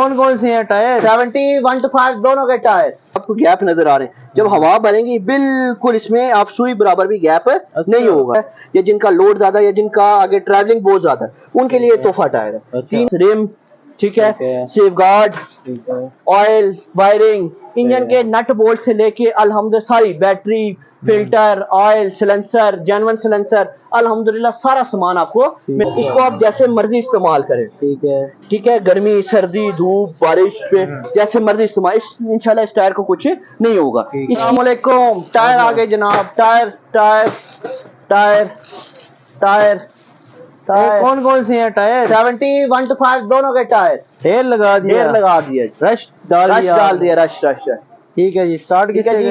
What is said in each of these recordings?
कौन कौन से हैं टायर? 71 to 5 दोनों के टायर। आपको गैप नजर आ रहे हैं, जब हवा भरेंगी बिल्कुल इसमें आप सुई बराबर भी गैप नहीं होगा। या जिनका लोड ज्यादा या जिनका आगे ट्रैवलिंग बहुत ज्यादा है उनके लिए तोहफा टायर है। 3 रिम, ठीक है, safe guard, oil, wiring, engine के नट बोल्ट से लेके अल्हम्दुलिल्लाह सारी battery, filter, oil, silencer, genuine silencer, अल्हम्दुलिल्लाह सारा सामान आपको। इसको आप जैसे मर्जी इस्तेमाल करें, ठीक है, गर्मी, सर्दी, धूप, बारिश पे जैसे मर्जी इस्तेमाल। इंशाल्लाह इस टायर को कुछ नहीं होगा। अस्सलाम वालेकुम। टायर आगे जनाब, टायर टायर टायर टायर कौन कौन से हैं टायर? 71 to 5 दोनों के टायर। ढेर लगा दिया, रश डाल दिया। रश। ठीक है जी, स्टार्ट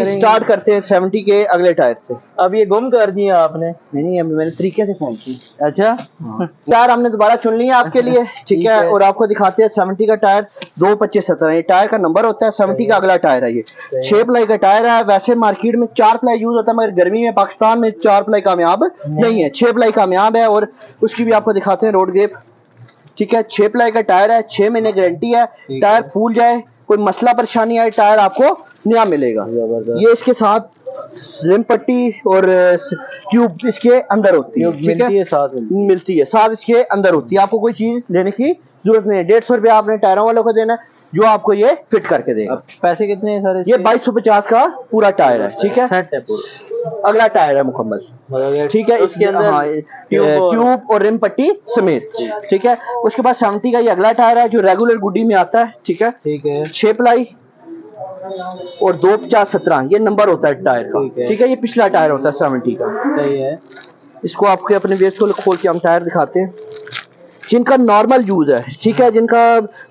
स्टार्ट करते हैं 70 के अगले टायर से। अब ये गुम कर दिया आपने? नहीं, अभी मैंने तरीके से फोन की। अच्छा, टायर हमने दोबारा चुन लिया आपके लिए, ठीक है। और आपको दिखाते हैं 70 का टायर 22517 ये टायर का नंबर होता है। 70 का अगला टायर है, ये 6 प्लाई का टायर है। वैसे मार्केट में 4 प्लाई यूज होता है, मगर गर्मी में पाकिस्तान में 4 प्लाई कामयाब नहीं है, 6 प्लाई कामयाब है। और उसकी भी आपको दिखाते हैं रोड ग्रिप, ठीक है। 6 प्लाई का टायर है, 6 महीने गारंटी है। टायर फूल जाए, कोई मसला परेशानी आए, टायर आपको नया मिलेगा। ये इसके साथ रिम पट्टी और ट्यूब इसके अंदर होती है, ठीक है, मिलती है साथ इसके अंदर होती है। आपको कोई चीज लेने की जरूरत नहीं है। 150 रुपया आपने टायरों वालों को देना है, जो आपको ये फिट करके देगा। पैसे कितने हैं सर? ये 2250 का पूरा टायर है, ठीक है। सेट है पूरा, अगला टायर है मुकम्मल, ठीक है। इसके अंदर ट्यूब और रिम पट्टी समेत, ठीक है। उसके बाद 70 का ये अगला टायर है, जो रेगुलर गुड्डी में आता है, ठीक है। 6 प्लाई और 25017 ये नंबर होता है टायर का, ठीक है। ये पिछला टायर होता है 70 का, सही है। इसको आपके अपने वेस्ट को खोल के हम टायर दिखाते हैं। जिनका नॉर्मल यूज है, ठीक है, जिनका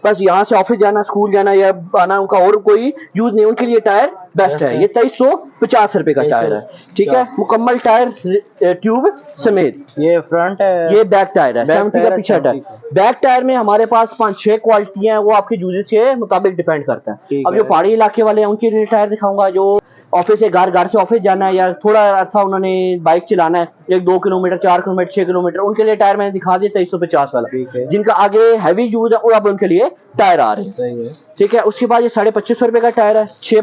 बस यहाँ से ऑफिस जाना, स्कूल जाना या आना, उनका और कोई यूज नहीं, उनके लिए टायर बेस्ट है। ये 2350 रुपए का टायर है, ठीक है। मुकम्मल टायर ट्यूब समेत। ये फ्रंट है, ये बैक टायर है 70 का पीछा टायर। बैक टायर में हमारे पास 5-6 क्वालिटियां हैं, वो आपके यूजेस के मुताबिक डिपेंड करता है। अब जो पहाड़ी इलाके वाले हैं उनके लिए टायर दिखाऊंगा, जो ऑफिस से घर से ऑफिस जाना है या थोड़ा अरसा उन्होंने बाइक चलाना है, 1-2 किलोमीटर, 4 किलोमीटर, 6 किलोमीटर, उनके लिए टायर मैंने दिखा दिया 2350 वाला। जिनका आगे हैवी यूज है और अब उनके लिए टायर आ रहे हैं, ठीक है। उसके बाद ये 2550 रुपए का टायर है, 6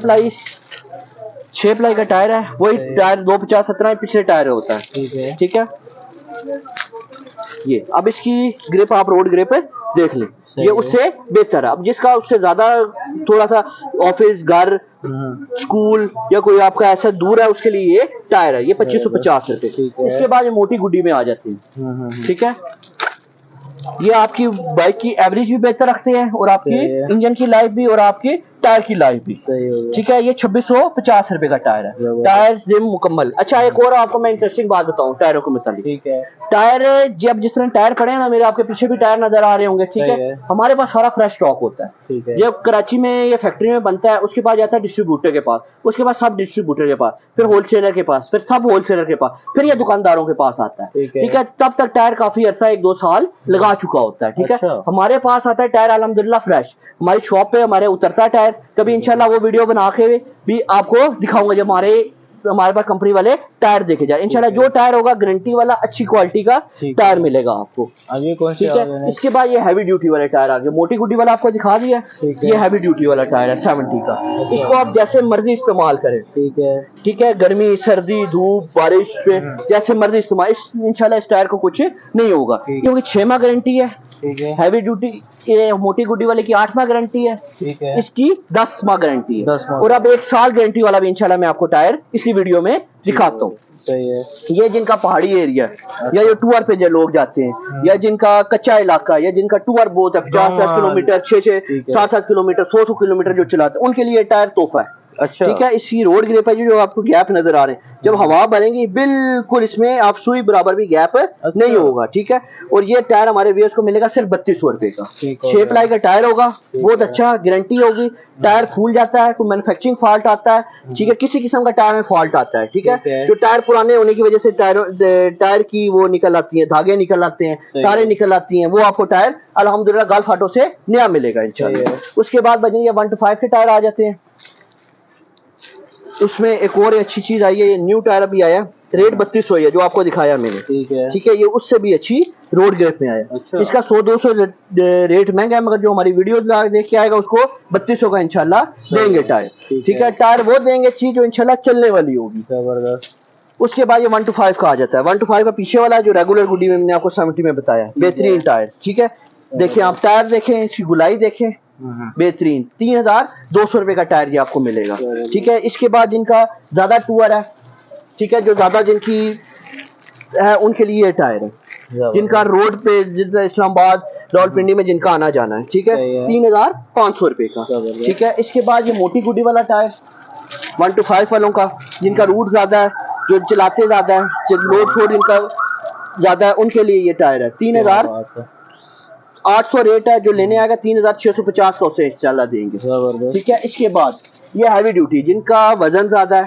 प्लाई का टायर है। वही टायर 25017 पिछले टायर होता है, ठीक है। ये अब इसकी ग्रिप आप रोड ग्रिप देख लें, ये उससे बेहतर है। अब जिसका उससे ज्यादा थोड़ा सा ऑफिस, घर, स्कूल या कोई आपका ऐसा दूर है, उसके लिए ये टायर है। ये 2550 रुपए। इसके बाद ये मोटी गुड्डी में आ जाती है, ठीक है। ये आपकी बाइक की एवरेज भी बेहतर रखते हैं और आपकी इंजन की लाइफ भी और आपकी टायर की लाइफ भी, ठीक है। ये 2650 रुपए का टायर है, टायर रिम मुकम्मल। अच्छा, एक और आपको मैं इंटरेस्टिंग बात बताऊं टायरों के मुताबिक, ठीक है। टायर जब जिस तरह टायर पड़े हैं ना, मेरे आपके पीछे भी टायर नजर आ रहे होंगे, ठीक है। हमारे पास सारा फ्रेश स्टॉक होता है। ये कराची में ये फैक्ट्री में बनता है, उसके बाद जाता है डिस्ट्रीब्यूटर के पास, उसके बाद सब डिस्ट्रीब्यूटर के पास, फिर होलसेलर के पास, फिर सब होलसेलर के पास, फिर ये दुकानदारों के पास आता है, ठीक है। तब तक टायर काफी अरसा 1-2 साल लगा चुका होता है, ठीक है। हमारे पास आता है टायर अल्हम्दुलिल्लाह फ्रेश, हमारी शॉप पे हमारे उतरता है टायर। कभी इंशाल्लाह वो वीडियो बना के भी आपको दिखाऊंगा, जब हमारे पास कंपनी वाले टायर देखे जाए। इंशाल्लाह जो टायर होगा गारंटी वाला, अच्छी क्वालिटी का टायर मिलेगा आपको, ठीक है। इसके बाद ये हैवी ड्यूटी वाले टायर आ गए। मोटी गुड्डी वाला आपको दिखा दिया, ये हैवी ड्यूटी वाला टायर है 70 का। इसको आप जैसे मर्जी इस्तेमाल करें, ठीक है, गर्मी, सर्दी, धूप, बारिश पे जैसे मर्जी इस्तेमाल। इंशाल्लाह इस टायर को कुछ नहीं होगा, क्योंकि 6 माह गारंटी है। हैवी ड्यूटी ये मोटी गुड्डी वाले की 8 माह गारंटी है, इसकी 10 माह गारंटी है। और अब 1 साल गारंटी वाला भी इंशाल्लाह मैं आपको टायर इसी वीडियो में दिखाता हूँ। ये जिनका पहाड़ी एरिया है या ये टूर पे जो लोग जाते हैं, या जिनका कच्चा इलाका, या जिनका टूर बहुत है, 50-50 किलोमीटर, 6-6, 7-7 किलोमीटर, 100 किलोमीटर जो चलाते हैं, उनके लिए टायर तोहफा है। अच्छा, ठीक है। इसकी रोड ग्रिप है, जो आपको गैप नजर आ रहे हैं, जब हवा भरेंगी बिल्कुल इसमें आप सुई बराबर भी गैप नहीं होगा, ठीक है। और ये टायर हमारे व्यूअर्स को मिलेगा सिर्फ 3200 रुपए का। 6 प्लाई का टायर होगा, बहुत अच्छा गारंटी होगी। टायर फूल जाता है, कोई मैन्युफैक्चरिंग फॉल्ट आता है, ठीक है, किसी किस्म का टायर में फॉल्ट आता है, ठीक है। जो टायर पुराने होने की वजह से टायर की वो निकल आती है, धागे निकल आते हैं, तारें निकल आती हैं, वो आपको टायर अल्हम्दुलिल्लाह गल्फ ऑटो से नया मिलेगा इंशाल्लाह। उसके बाद बजेंगे 1 to 5 के टायर आ जाते हैं। उसमें एक और अच्छी चीज आई है, ये न्यू टायर अभी आया, रेट 3200 है जो आपको दिखाया मैंने। ठीक है। ठीक है, ये उससे भी अच्छी रोड ग्रेप में आया। अच्छा। इसका 100-200 रेट महंगा है, मगर जो हमारी वीडियो देख के आएगा उसको 3200 का इंशाल्लाह देंगे टायर। ठीक है, टायर वो देंगे अच्छी जो इंशाल्लाह चलने वाली होगी। जबरदस्त। उसके बाद ये 1 to 5 का आ जाता है। 1 to 5 का पीछे वाला जो रेगुलर गुडी में मैंने आपको 70 में बताया, बेहतरीन टायर। ठीक है, देखिए आप टायर देखें, इसकी गुलाई देखें, बेहतरीन 3200 रुपए का टायर ये आपको मिलेगा। ठीक है, इसके बाद जिनका ज्यादा टूर है, ठीक है, जो ज्यादा जिनकी है उनके लिए ये टायर है, जिनका रोड पे जितना इस्लामाबाद रावलपिंडी में जिनका आना जाना है। ठीक है, 3500 रुपए का। ठीक है, इसके बाद ये मोटी गुडी वाला टायर 1 to 5 वालों का, जिनका रूट ज्यादा है, जो चलाते ज्यादा है, जो लोड छोड़ जिनका ज्यादा है, उनके लिए ये टायर है। 3800 रेट है, जो लेने आएगा 3650 का उसे इंशाल्लाह देंगे। ठीक है, इसके बाद ये हैवी ड्यूटी, जिनका वजन ज्यादा है,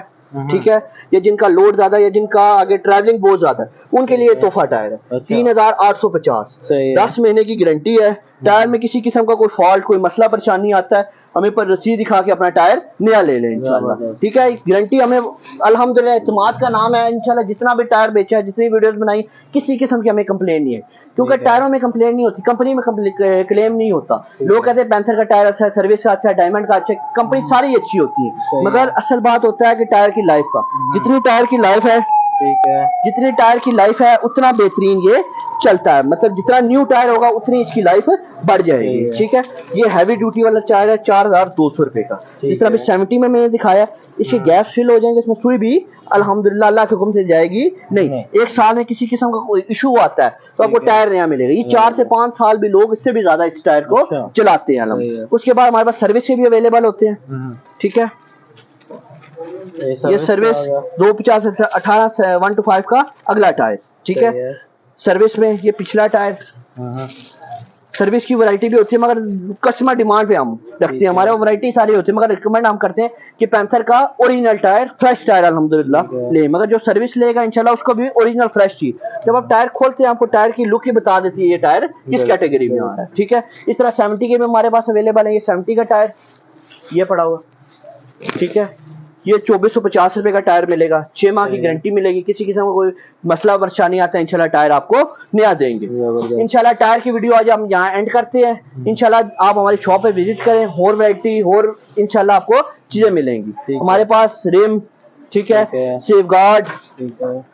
ठीक है, या जिनका लोड ज्यादा है, या जिनका आगे ट्रैवलिंग बहुत ज्यादा है, उनके लिए तोहफा टायर है। 3850, 10 महीने की गारंटी है। टायर में किसी किस्म का कोई फॉल्ट, कोई मसला परेशानी आता है, हमें पर रसीद दिखा के अपना टायर नया ले लें इंशाल्लाह। ठीक है, गारंटी हमें अल्हम्दुलिल्लाह इत्मीनान का नाम है इंशाल्लाह। जितना भी टायर बेचा है, जितनी वीडियोस बनाई, किसी किस्म की हमें कंप्लेन नहीं है, क्योंकि टायरों में कंप्लेन नहीं होती, कंपनी में क्लेम नहीं होता। लोग कहते हैं पैंथर का टायर अच्छा है, सर्विस का अच्छा है, डायमंड का अच्छा है, कंपनी सारी अच्छी होती है, मगर असल बात होता है कि टायर की लाइफ का, जितनी टायर की लाइफ है, ठीक है, जितनी टायर की लाइफ है उतना बेहतरीन ये चलता है। मतलब जितना न्यू टायर होगा उतनी इसकी लाइफ बढ़ जाएगी। ठीक है, ये हैवी ड्यूटी वाला टायर है 4200 रुपए का। जिस तरह 70 में मैंने दिखाया, इसके गैप फिल हो जाएंगे, इसमें सुई भी अल्हम्दुलिल्लाह अल्लाह के हुक्म से जाएगी नहीं। एक साल में किसी किस्म का कोई इशू आता है तो आपको टायर नया मिलेगा। ये 4 से 5 साल भी लोग इससे भी ज्यादा इस टायर को चलाते हैं। उसके बाद हमारे पास सर्विस भी अवेलेबल होते हैं। ठीक है, ये सर्विस 250 से 18 1 to 5 का अगला टायर। ठीक है, सर्विस में ये पिछला टायर, सर्विस की वैरायटी भी होती है, मगर कस्टमर डिमांड पे हम रखते हैं। हमारे वैरायटी सारी होती है, मगर रिकमेंड हम करते हैं कि पैंथर का ओरिजिनल टायर, फ्रेश टायर अल्हम्दुलिल्लाह ले। मगर जो सर्विस लेगा इंशाल्लाह उसको भी ओरिजिनल फ्रेश चाहिए। जब आप टायर खोलते हैं, आपको टायर की लुक ही बता देती है ये टायर किस कैटेगरी में आ रहा है। ठीक है, इस तरह 70 के में हमारे पास अवेलेबल है। ये 70 का टायर ये पड़ा हुआ। ठीक है, ये 2450 रुपए का टायर मिलेगा, 6 माह की गारंटी मिलेगी। किसी किस्म का कोई मसला परेशानी आता है इंशाल्लाह टायर आपको नया देंगे। इंशाल्लाह टायर की वीडियो आज हम यहाँ एंड करते हैं। इंशाल्लाह आप हमारी शॉप पे विजिट करें, और वैरायटी और इंशाल्लाह आपको चीजें मिलेंगी। हमारे पास रिम, ठीक है, सेफगार्ड,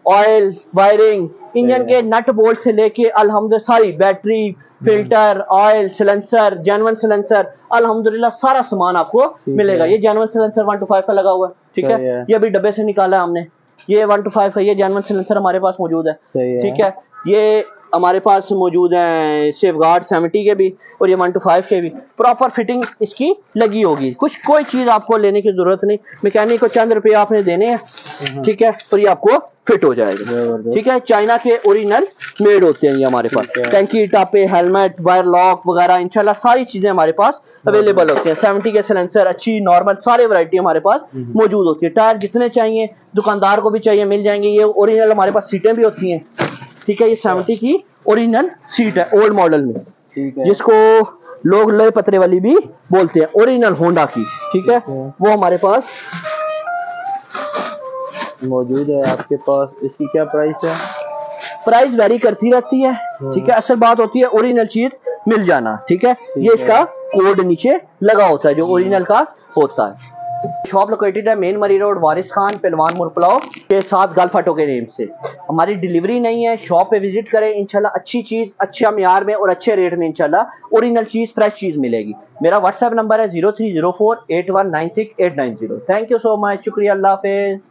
ऑयल, वायरिंग, इंजन के नट बोल्ट से लेके अल्हम्दुलिल्लाह सारी battery, filter, oil, silencer, genuine silencer, अल्हम्दुलिल्लाह सारा सामान आपको मिलेगा। ये जेन्युइन सिलेंसर 1 to 5 का लगा हुआ है। ठीक है, ये अभी डब्बे से निकाला है हमने। ये 1 to 5 का ये जेन्युइन सिलेंसर हमारे पास मौजूद है। ठीक है, ये हमारे पास मौजूद है सेफगार्ड 70 के भी, और ये 1 to 5 के भी। प्रॉपर फिटिंग इसकी लगी होगी, कुछ कोई चीज आपको लेने की जरूरत नहीं। मैकेनिक को चंद रुपये आपने देने हैं, ठीक है, तो ये आपको फिट हो जाएगा। ठीक है, चाइना के ओरिजिनल मेड होते हैं ये हमारे पास। टैंकी, टापे, हेलमेट, वायर लॉक वगैरह इंशाल्लाह सारी चीजें हमारे पास अवेलेबल होती हैं। 70 के सिलेंसर, अच्छी नॉर्मल सारी वैरायटी हमारे पास मौजूद होती है। टायर जितने चाहिए दुकानदार को भी चाहिए मिल जाएंगे। ये ओरिजिनल हमारे पास सीटें भी होती हैं। ठीक है, ये 70 की ओरिजिनल सीट है ओल्ड मॉडल में, जिसको लोग लोहे पतरे वाली भी बोलते हैं, ओरिजिनल होंडा की। ठीक है, वो हमारे पास मौजूद है आपके पास। इसकी क्या प्राइस है? प्राइस वेरी करती रहती है। ठीक है, असल बात होती है ओरिजिनल चीज मिल जाना। ठीक है, ये इसका कोड नीचे लगा होता है जो ओरिजिनल का होता है। शॉप लोकेटेड है मेन मरी रोड, वारिस खान, पहलवान मुरपलाव के साथ गल्फ ऑटो के नेम से। हमारी डिलीवरी नहीं है, शॉप पे विजिट करें, इंशाल्लाह अच्छी चीज अच्छे म्यार में और अच्छे रेट में इंशाल्लाह ओरिजिनल चीज फ्रेश चीज मिलेगी। मेरा व्हाट्सएप नंबर है 03048196 890। थैंक यू सो मच, शुक्रिया, अल्लाह हाफिज।